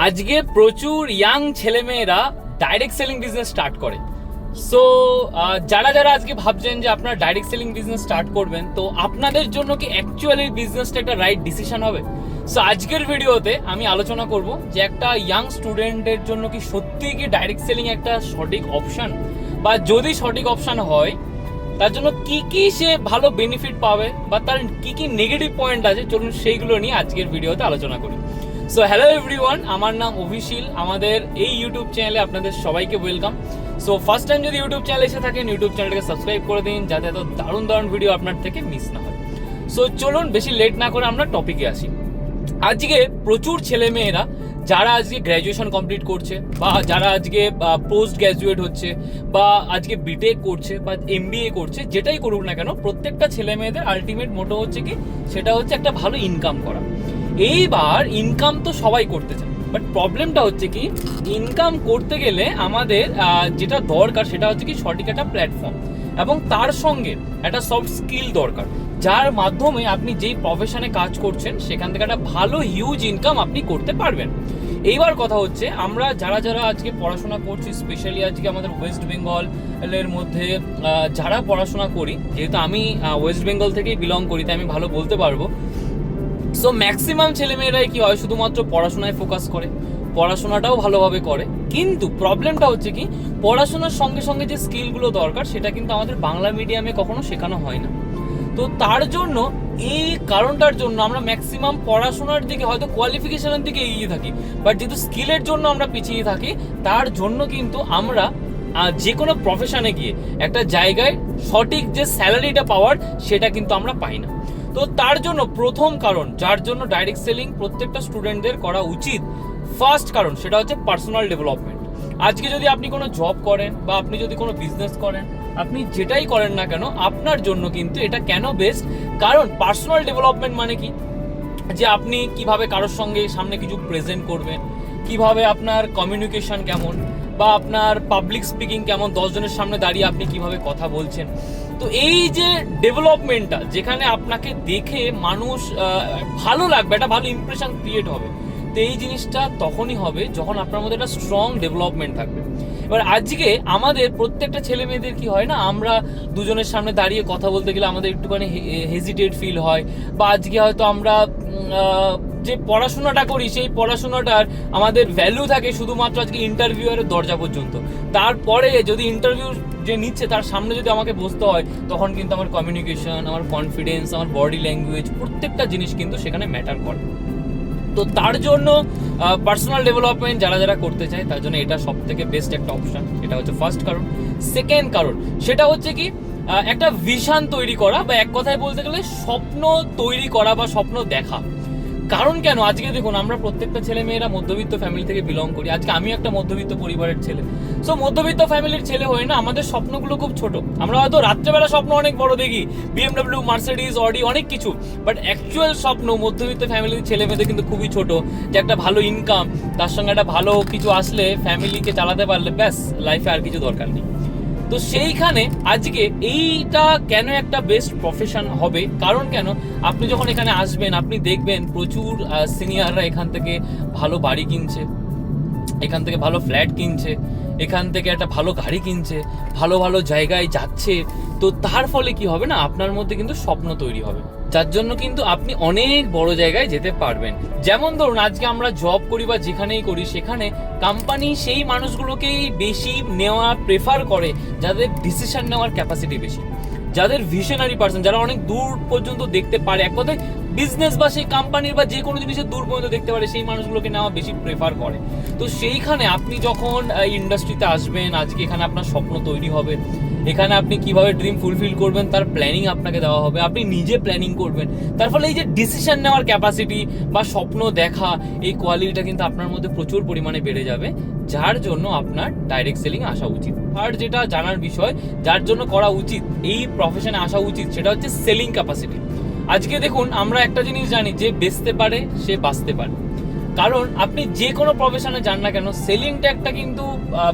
আজকে প্রচুর ইয়াং ছেলেমেয়েরা ডাইরেক্ট সেলিং বিজনেস স্টার্ট করে। সো যারা যারা আজকে ভাবছেন যে আপনারা ডাইরেক্ট সেলিং বিজনেস স্টার্ট করবেন, তো আপনাদের জন্য কি অ্যাকচুয়ালি বিজনেসটা একটা রাইট ডিসিশন হবে? সো আজকের ভিডিওতে আমি আলোচনা করব যে একটা ইয়াং স্টুডেন্টের জন্য কি সত্যিই কি ডাইরেক্ট সেলিং একটা সঠিক অপশন, বা যদি সঠিক অপশন হয় তার জন্য কি কি সে ভালো বেনিফিট পাবে বা তার কি কি নেগেটিভ পয়েন্ট আছে, চলুন সেইগুলো নিয়ে আজকের ভিডিওতে আলোচনা করি। সো হ্যালো এভরিওয়ান, আমার নাম অভিশীল। আমাদের এই ইউটিউব চ্যানেলে আপনাদের সবাইকে ওয়েলকাম। সো ফার্স্ট টাইম যদি ইউটিউব চ্যানেল এসে থাকেন, ইউটিউব চ্যানেলটাকে সাবস্ক্রাইব করে দিন যাতে এত দারুণ দারুণ ভিডিও আপনার থেকে মিস না হয়। সো চলুন বেশি লেট না করে আমরা টপিকে আসি। আজকে প্রচুর ছেলেমেয়েরা যারা আজকে গ্র্যাজুয়েশন কমপ্লিট করছে, বা যারা আজকে পোস্ট গ্র্যাজুয়েট হচ্ছে, বা আজকে বিটেক করছে বা এমবিএ করছে, যেটাই করুক না কেন, প্রত্যেকটা ছেলে মেয়েদের আলটিমেট মোটো হচ্ছে কি, সেটা হচ্ছে একটা ভালো ইনকাম করা। এইবার ইনকাম তো সবাই করতে চায়, বাট প্রবলেমটা হচ্ছে কি, ইনকাম করতে গেলে আমাদের যেটা দরকার সেটা হচ্ছে কি সঠিক একটা প্ল্যাটফর্ম, এবং তার সঙ্গে একটা সফট স্কিল দরকার, যার মাধ্যমে আপনি যেই প্রফেশনে কাজ করছেন সেখান থেকে একটা ভালো হিউজ ইনকাম আপনি করতে পারবেন। এইবার কথা হচ্ছে, আমরা যারা যারা আজকে পড়াশোনা করছি, স্পেশালি আজকে আমাদের ওয়েস্ট বেঙ্গলের মধ্যে যারা পড়াশোনা করি, যেহেতু আমি ওয়েস্ট বেঙ্গল থেকেই বিলং করি তাই আমি ভালো বলতে পারবো। সো ম্যাক্সিমাম ছেলেমেয়েরাই কি হয়, শুধুমাত্র পড়াশোনায় ফোকাস করে, পড়াশোনাটাও ভালোভাবে করে, কিন্তু প্রবলেমটা হচ্ছে কি, পড়াশোনার সঙ্গে সঙ্গে যে স্কিলগুলো দরকার সেটা কিন্তু আমাদের বাংলা মিডিয়ামে কখনো শেখানো হয় না। তো তার জন্য, এই কারণটার জন্য আমরা ম্যাক্সিমাম পড়াশোনার দিকে হয়তো কোয়ালিফিকেশনের দিকে এগিয়ে থাকি, বাট যেহেতু স্কিলের জন্য আমরা পিছিয়ে থাকি, তার জন্য কিন্তু আমরা যে কোনো প্রফেশনে গিয়ে একটা জায়গায় সঠিক যে স্যালারিটা পাওয়ার সেটা কিন্তু আমরা পাই না। তো তার জন্য প্রথম কারণ যার জন্য ডাইরেক্ট সেলিং প্রত্যেকটা স্টুডেন্টদের করা উচিত, ফার্স্ট কারণ সেটা হচ্ছে পার্সোনাল ডেভেলপমেন্ট। আজকে যদি আপনি কোনো জব করেন বা আপনি যদি কোনো বিজনেস করেন, আপনি যেটাই করেন না কেন, আপনার জন্য কিন্তু এটা কেন বেস্ট, কারণ পার্সোনাল ডেভেলপমেন্ট মানে কি, যে আপনি কিভাবে কারোর সঙ্গে সামনে কিছু প্রেজেন্ট করবেন, কিভাবে আপনার কমিউনিকেশন কেমন, বা আপনার পাবলিক স্পিকিং কেমন, 10 জনের সামনে দাঁড়িয়ে আপনি কিভাবে কথা বলছেন। তো এই যে ডেভেলপমেন্টটা, যেখানে আপনাকে দেখে মানুষ ভালো লাগবে, একটা ভালো ইমপ্রেশন ক্রিয়েট হবে, তো এই জিনিসটা তখনই হবে যখন আপনার মধ্যে একটা স্ট্রং ডেভেলপমেন্ট থাকবে। এবার আজকে আমাদের প্রত্যেকটা ছেলে মেয়েদের কি হয় না, আমরা দুজনের সামনে দাঁড়িয়ে কথা বলতে গেলে আমাদের একটুখানি হেজিটেট ফিল হয়, বা আজকে হয়তো আমরা যে পড়াশোনাটা করি সেই পড়াশোনাটার আমাদের ভ্যালু থাকে শুধুমাত্র আজকে ইন্টারভিউয়ের দরজা পর্যন্ত। তারপরে যদি ইন্টারভিউ যে নিচ্ছে তার সামনে যদি আমাকে বসতে হয়, তখন কিন্তু আমার কমিউনিকেশন, আমার কনফিডেন্স, আমার বডি ল্যাঙ্গুয়েজ, প্রত্যেকটা জিনিস কিন্তু সেখানে ম্যাটার করে। তো তার জন্য পার্সোনাল ডেভেলপমেন্ট যারা যারা করতে চায় তার জন্য এটা সব থেকে বেস্ট একটা অপশন। এটা হচ্ছে ফার্স্ট কারণ। সেকেন্ড কারণ সেটা হচ্ছে কি, একটা ভিশন তৈরি করা, বা এক কথায় বলতে গেলে স্বপ্ন তৈরি করা বা স্বপ্ন দেখা। কারণ কেন, আজকে দেখুন আমরা প্রত্যেকটা ছেলে মেয়েরা মধ্যবিত্ত ফ্যামিলি থেকে বিলং করি। আজকে আমি একটা মধ্যবিত্ত পরিবারের ছেলে। সো মধ্যবিত্ত ফ্যামিলির ছেলে হয়ে না আমাদের স্বপ্নগুলো খুব ছোট। আমরা হয়তো রাত্রেবেলা স্বপ্ন অনেক বড় দেখি, বিএমডব্লিউ, মার্সিডিজ, অডি, অনেক কিছু, বাট অ্যাকচুয়াল স্বপ্ন মধ্যবিত্ত ফ্যামিলির ছেলে মেয়েদের কিন্তু খুবই ছোট, যে একটা ভালো ইনকাম, তার সঙ্গে একটা ভালো কিছু আসলে ফ্যামিলিকে চালাতে পারলে ব্যাস, লাইফে আর কিছু দরকার নেই। তো সেইখানে আজকে এইটা কেন একটা বেস্ট প্রফেশন হবে, কারণ কেন, আপনি যখন এখানে আসবেন আপনি দেখবেন প্রচুর সিনিয়ররা এখান থেকে ভালো বাড়ি কিনছে, এখান থেকে ভালো ফ্ল্যাট কিনছে, এখান থেকে একটা ভালো গাড়ি কিনছে, ভালো ভালো জায়গায় যাচ্ছে। তো তার ফলে কি হবে না, আপনার মধ্যে কিন্তু স্বপ্ন তৈরি হবে, যার জন্য কিন্তু আপনি অনেক বড় জায়গায় যেতে পারবেন। যেমন ধরুন আজকে আমরা জব করি বা যেখানেই করি, সেখানে কোম্পানি সেই মানুষগুলোকেই বেশি নেওয়া প্রেফার করে যাদের ডিসিশন নেওয়ার ক্যাপাসিটি বেশি, যাদের ভিশনারি পার্সন, যারা অনেক দূর পর্যন্ত দেখতে পারে, এক কথায় বিজনেস বা সেই কোম্পানির বা যে কোনো জিনিসের দূর পর্যন্ত দেখতে পারে, সেই মানুষগুলোকে নেওয়া বেশি প্রেফার করে। তো সেইখানে আপনি যখন ইন্ডাস্ট্রিতে আসবেন, আজকে এখানে আপনার স্বপ্ন তৈরি হবে, এখানে আপনি কিভাবে ড্রিম ফুলফিল করবেন তার প্ল্যানিং আপনাকে দেওয়া হবে, আপনি নিজে প্ল্যানিং করবেন। তার ফলে এই যে ডিসিশন নেওয়ার ক্যাপাসিটি বা স্বপ্ন দেখা, এই কোয়ালিটিটা কিন্তু আপনার মধ্যে প্রচুর পরিমাণে বেড়ে যাবে, যার জন্য আপনার ডাইরেক্ট সেলিং আসা উচিত। আর যেটা জানার বিষয়, যার জন্য করা উচিত, এই প্রফেশনে আসা উচিত, সেটা হচ্ছে সেলিং ক্যাপাসিটি। আজকে দেখুন আমরা একটা জিনিস জানি, যে বেচতে পারে সে বাঁচতে পারে। কারণ আপনি যে কোনো প্রফেশনে যান না কেন, সেলিংটা একটা কিন্তু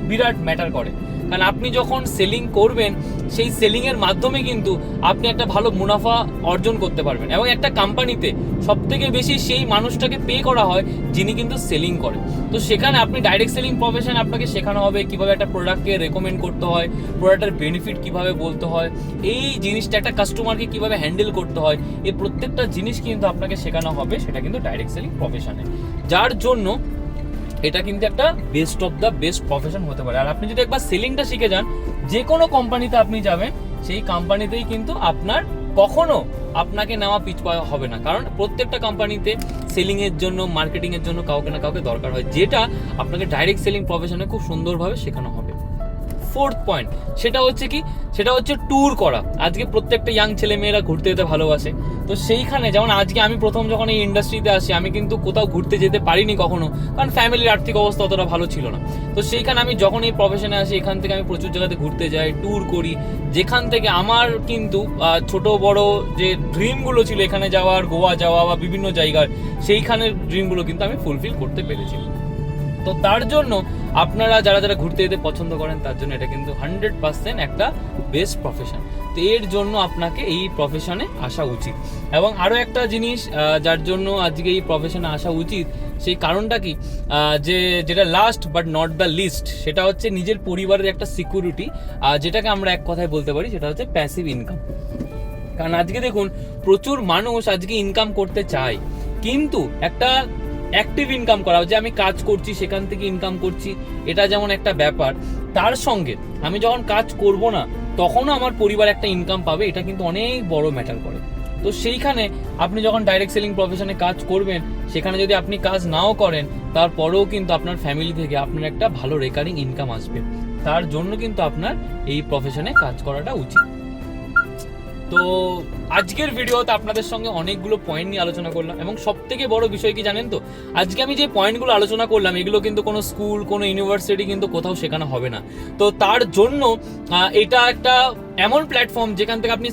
বিরাট ম্যাটার করে। কারণ আপনি যখন সেলিং করবেন সেই সেলিংয়ের মাধ্যমে কিন্তু আপনি একটা ভালো মুনাফা অর্জন করতে পারবেন। এবং একটা কোম্পানিতে সবথেকে বেশি সেই মানুষটাকে পে করা হয় যিনি কিন্তু সেলিং করে। তো সেখানে আপনি ডাইরেক্ট সেলিং প্রফেশন আপনাকে শেখানো হবে কীভাবে একটা প্রোডাক্টকে রেকমেন্ড করতে হয়, প্রোডাক্টের বেনিফিট কীভাবে বলতে হয়, এই জিনিসটা একটা কাস্টমারকে কীভাবে হ্যান্ডেল করতে হয়, এই প্রত্যেকটা জিনিস কিন্তু আপনাকে শেখানো হবে, সেটা কিন্তু ডাইরেক্ট সেলিং প্রফেশনে। যার জন্য এটা কিন্তু একটা best of the best profession হতে পারে। আর আপনি যদি একবার সেলিংটা শিখে যান, যে কোনো কোম্পানিতে আপনি যাবেন সেই কোম্পানিতেই কিন্তু আপনার কখনো আপনাকে নেওয়া পিছপা হবে না, কারণ প্রত্যেকটা কোম্পানিতে সেলিংয়ের জন্য, মার্কেটিংয়ের জন্য কাউকে না কাউকে দরকার হয়, যেটা আপনাকে ডাইরেক্ট সেলিং প্রফেশনে খুব সুন্দরভাবে শেখানো হবে। ফোর্থ পয়েন্ট, সেটা হচ্ছে কি, সেটা হচ্ছে ট্যুর করা। আজকে প্রত্যেকটা ইয়াং ছেলে মেয়েরা ঘুরতে যেতে ভালোবাসে। তো সেইখানে যেমন আজকে আমি প্রথম যখন এই ইন্ডাস্ট্রিতে আসি, আমি কিন্তু কোথাও ঘুরতে যেতে পারিনি কখনো, কারণ ফ্যামিলির আর্থিক অবস্থা অতটা ভালো ছিল না। তো সেইখানে আমি যখন এই প্রফেশনে আসি, এখান থেকে আমি প্রচুর জায়গাতে ঘুরতে যাই, ট্যুর করি, যেখান থেকে আমার কিন্তু ছোট বড় যে ড্রিমগুলো ছিল এখানে যাওয়ার, গোয়া যাওয়া বা বিভিন্ন জায়গার, সেইখানের ড্রিমগুলো কিন্তু আমি ফুলফিল করতে পেরেছি। তো তার জন্য আপনারা যারা যারা ঘুরতে যেতে পছন্দ করেন, তার জন্য এটা কিন্তু 100% একটা বেস্ট প্রফেশন। তো এর জন্য আপনাকে এই প্রফেশনে আসা উচিত। এবং আরও একটা জিনিস যার জন্য আজকে এই প্রফেশনে আসা উচিত, সেই কারণটা কি, যেটা last but not the least, সেটা হচ্ছে নিজের পরিবারের একটা সিকিউরিটি, যেটাকে আমরা এক কথায় বলতে পারি সেটা হচ্ছে প্যাসিভ ইনকাম। কারণ আজকে দেখুন প্রচুর মানুষ আজকে ইনকাম করতে চায়, কিন্তু একটা অ্যাক্টিভ ইনকাম করা, যে আমি কাজ করছি সেখান থেকে ইনকাম করছি, এটা যেমন একটা ব্যাপার, তার সঙ্গে আমি যখন কাজ করব না তখনও আমার পরিবার একটা ইনকাম পাবে, এটা কিন্তু অনেক বড় ম্যাটার করে। তো সেইখানে আপনি যখন ডাইরেক্ট সেলিং প্রফেশনে কাজ করবেন, সেখানে যদি আপনি কাজ নাও করেন, তারপরেও কিন্তু আপনার ফ্যামিলি থেকে আপনার একটা ভালো রেকারিং ইনকাম আসবে। তার জন্য কিন্তু আপনার এই প্রফেশনে কাজ করাটা উচিত। তো আজকের ভিডিওতে আপনাদের সঙ্গে অনেকগুলো পয়েন্ট নিয়ে আলোচনা করলাম, এবং সব থেকে বড় বিষয় কি জানেন তো, আজকে আমি যে পয়েন্টগুলো আলোচনা করলাম এগুলো কিন্তু কোনো স্কুল, কোনো ইউনিভার্সিটি কিন্তু কোথাও শেখানো হবে না। তো তার জন্য এটা একটা এমন প্ল্যাটফর্ম যেখান থেকে আপনি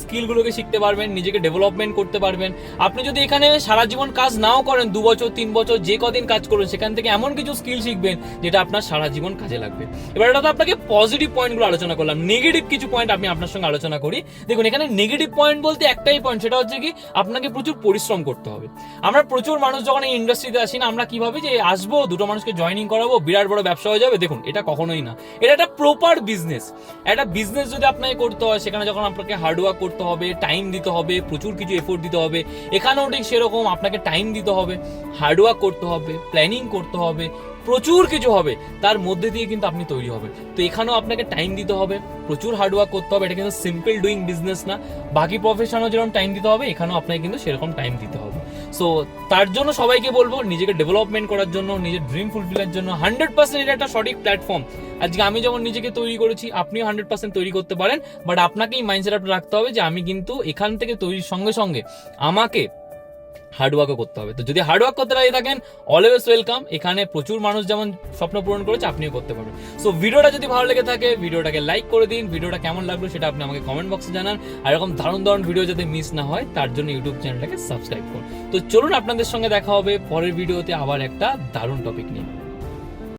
স্কিলগুলোকে শিখতে পারবেন, নিজেকে ডেভেলপমেন্ট করতে পারবেন। আপনি যদি এখানে সারা জীবন কাজ নাও করেন, 2 বছর 3 বছর যে কদিন কাজ করবেন, সেখান থেকে এমন কিছু স্কিল শিখবেন যেটা আপনার সারা জীবন কাজে লাগবে। এবার এটা তো আপনাকে পজিটিভ পয়েন্টগুলো আলোচনা করলাম, নেগেটিভ কিছু পয়েন্ট আমি আপনার সঙ্গে আলোচনা করি। দেখুন এখানে নেগেটিভ পয়েন্ট বলতে একটাই পয়েন্ট, সেটা হচ্ছে কি, আপনাকে প্রচুর পরিশ্রম করতে হবে। আমরা প্রচুর মানুষ যখন এই ইন্ডাস্ট্রিতে আসি না, আমরা কিভাবে যে আসবো, 2টো মানুষকে জয়েনিং করাবো, বিরাট বড় ব্যবসা হয়ে যাবে, দেখুন এটা কখনোই না। এটা একটা প্রপার বিজনেস। একটা বিজনেস যদি আপনাকে করতে হয়, সেখানে যখন আপনাকে হার্ডওয়ার্ক করতে হবে, টাইম দিতে হবে, প্রচুর কিছু এফোর্ট দিতে হবে। এখানেও ঠিক সেরকম আপনাকে টাইম দিতে হবে, হার্ডওয়ার্ক করতে হবে, প্ল্যানিং করতে হবে, প্রচুর কিছু হবে, তার মধ্যে দিয়ে কিন্তু আপনি তৈরি হবেন। তো এখানেও আপনাকে টাইম দিতে হবে, প্রচুর হার্ডওয়ার্ক করতে হবে। এটা কিন্তু সিম্পল ডুইং বিজনেস না। বাকি প্রফেশনেও যেরকম টাইম দিতে হবে, এখানেও আপনাকে কিন্তু সেরকম টাইম দিতে হবে। সো তার জন্য সবাইকে বলবো, নিজেকে ডেভেলপমেন্ট করার জন্য, নিজের ড্রিম ফুলফিলের জন্য 100% এটা একটা সঠিক প্ল্যাটফর্ম। আজকে আমি যেমন নিজেকে তৈরি করেছি, আপনিও 100% তৈরি করতে পারেন। বাট আপনাকেই মাইন্ডসেট আপটা রাখতে হবে যে আমি কিন্তু এখান থেকে তৈরির সঙ্গে সঙ্গে আমাকে হার্ডওয়ার্কও করতে হবে। তো যদি হার্ডওয়ার্ক করতে রাজি থাকেন, অলওয়েজ ওয়েলকাম। এখানে প্রচুর মানুষ যেমন স্বপ্ন পূরণ করেছে, আপনিও করতে পারবেন। সো ভিডিওটা যদি ভালো লেগে থাকে, ভিডিওটাকে লাইক করে দিন। ভিডিওটা কেমন লাগলো সেটা আপনি আমাকে কমেন্ট বক্সে জানান। আর এরকম দারুণ দারুণ ভিডিও যাতে মিস না হয়, তার জন্য ইউটিউব চ্যানেলটাকে সাবস্ক্রাইব করুন। তো চলুন, আপনাদের সঙ্গে দেখা হবে পরের ভিডিওতে আবার একটা দারুণ টপিক নিয়ে।